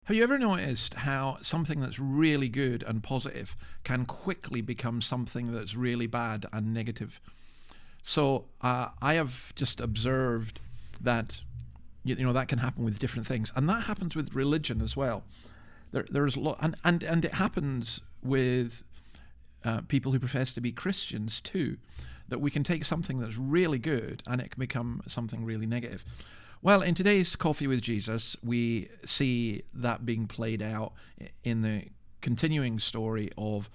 Have you ever noticed how something that's really good and positive can quickly become something that's really bad and negative? So I have just observed that that can happen with different things, and that happens with religion as well. There's a lot, and it happens with people who profess to be Christians too, that we can take something that's really good and it can become something really negative. Well, in today's Coffee with Jesus, we see that being played out in the continuing story of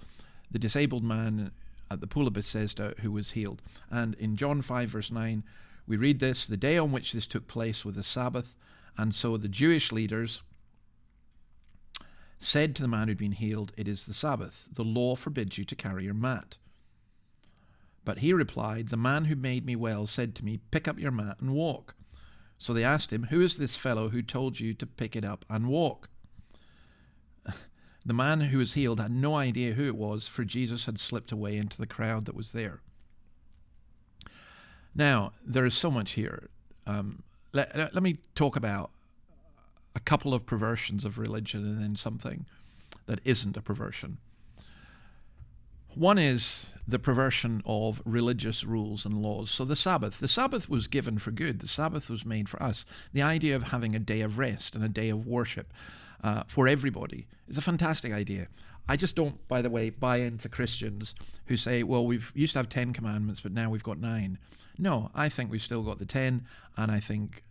the disabled man at the pool of Bethesda who was healed. And in John 5 verse 9, we read this: the day on which this took place was the Sabbath, and so the Jewish leaders said to the man who'd been healed, "It is the Sabbath. The law forbids you to carry your mat." But he replied, "The man who made me well said to me, 'Pick up your mat and walk.' So they asked him, 'Who is this fellow who told you to pick it up and walk?' The man who was healed had no idea who it was, for Jesus had slipped away into the crowd that was there." Now, there is so much here. Let me talk about a couple of perversions of religion and then something that isn't a perversion. One is the perversion of religious rules and laws. So the Sabbath was given for good. The Sabbath was made for us. The idea of having a day of rest and a day of worship for everybody is a fantastic idea. I just don't, by the way, buy into Christians who say, well, we've used to have 10 commandments, but now we've got 9. No, I think we've still got the 10, and I think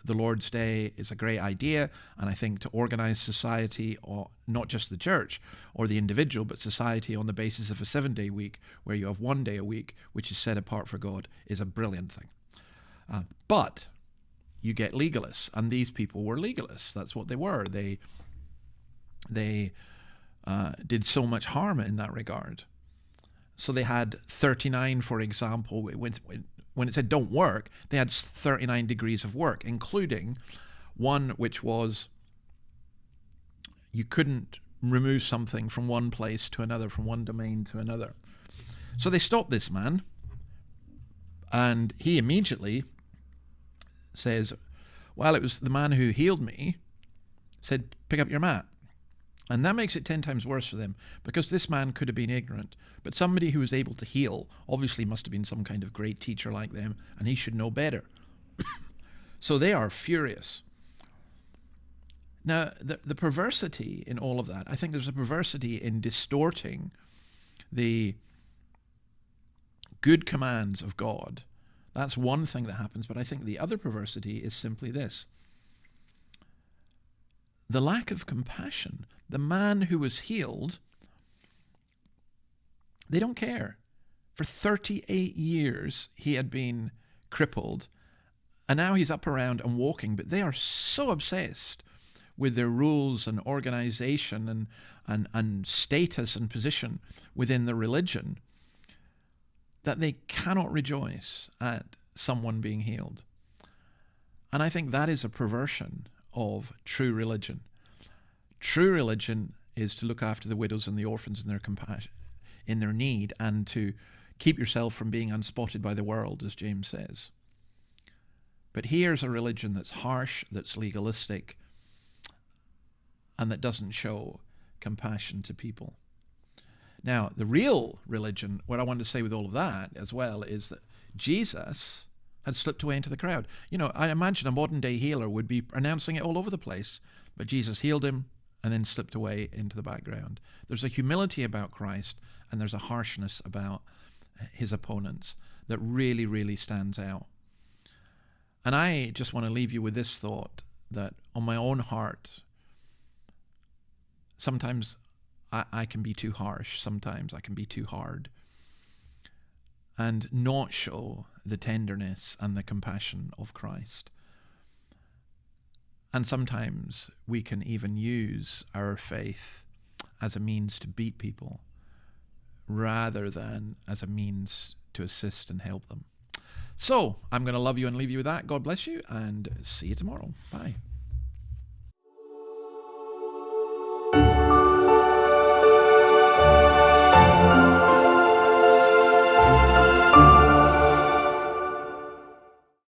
the Lord's Day is a great idea, and I think to organize society, or not just the church or the individual, but society on the basis of a 7-day week where you have 1 day a week, which is set apart for God, is a brilliant thing. But you get legalists, and these people were legalists. That's what they were. They did so much harm in that regard. So they had 39, for example, when it said don't work, they had 39 degrees of work, including one which was you couldn't remove something from one place to another, from one domain to another. So they stopped this man, and he immediately says, well, it was the man who healed me said, pick up your mat. And that makes it 10 times worse for them, because this man could have been ignorant. But somebody who was able to heal obviously must have been some kind of great teacher like them, and he should know better. So they are furious. Now, the perversity in all of that, I think there's a perversity in distorting the good commands of God. That's one thing that happens, but I think the other perversity is simply this: the lack of compassion. The man who was healed, they don't care. For 38 years, he had been crippled, and now he's up around and walking, but they are so obsessed with their rules and organization and status and position within the religion that they cannot rejoice at someone being healed. And I think that is a perversion of true religion. True religion is to look after the widows and the orphans in their compassion, in their need, and to keep yourself from being unspotted by the world, as James says. But here's a religion that's harsh, that's legalistic, and that doesn't show compassion to people. Now, the real religion, what I want to say with all of that as well, is that Jesus had slipped away into the crowd. I imagine a modern day healer would be announcing it all over the place, but Jesus healed him and then slipped away into the background. There's a humility about Christ, and there's a harshness about his opponents that really, really stands out. And I just want to leave you with this thought, that on my own heart, sometimes I can be too harsh, sometimes I can be too hard, and not show the tenderness and the compassion of Christ. And sometimes we can even use our faith as a means to beat people rather than as a means to assist and help them. So I'm going to love you and leave you with that. God bless you, and see you tomorrow. Bye.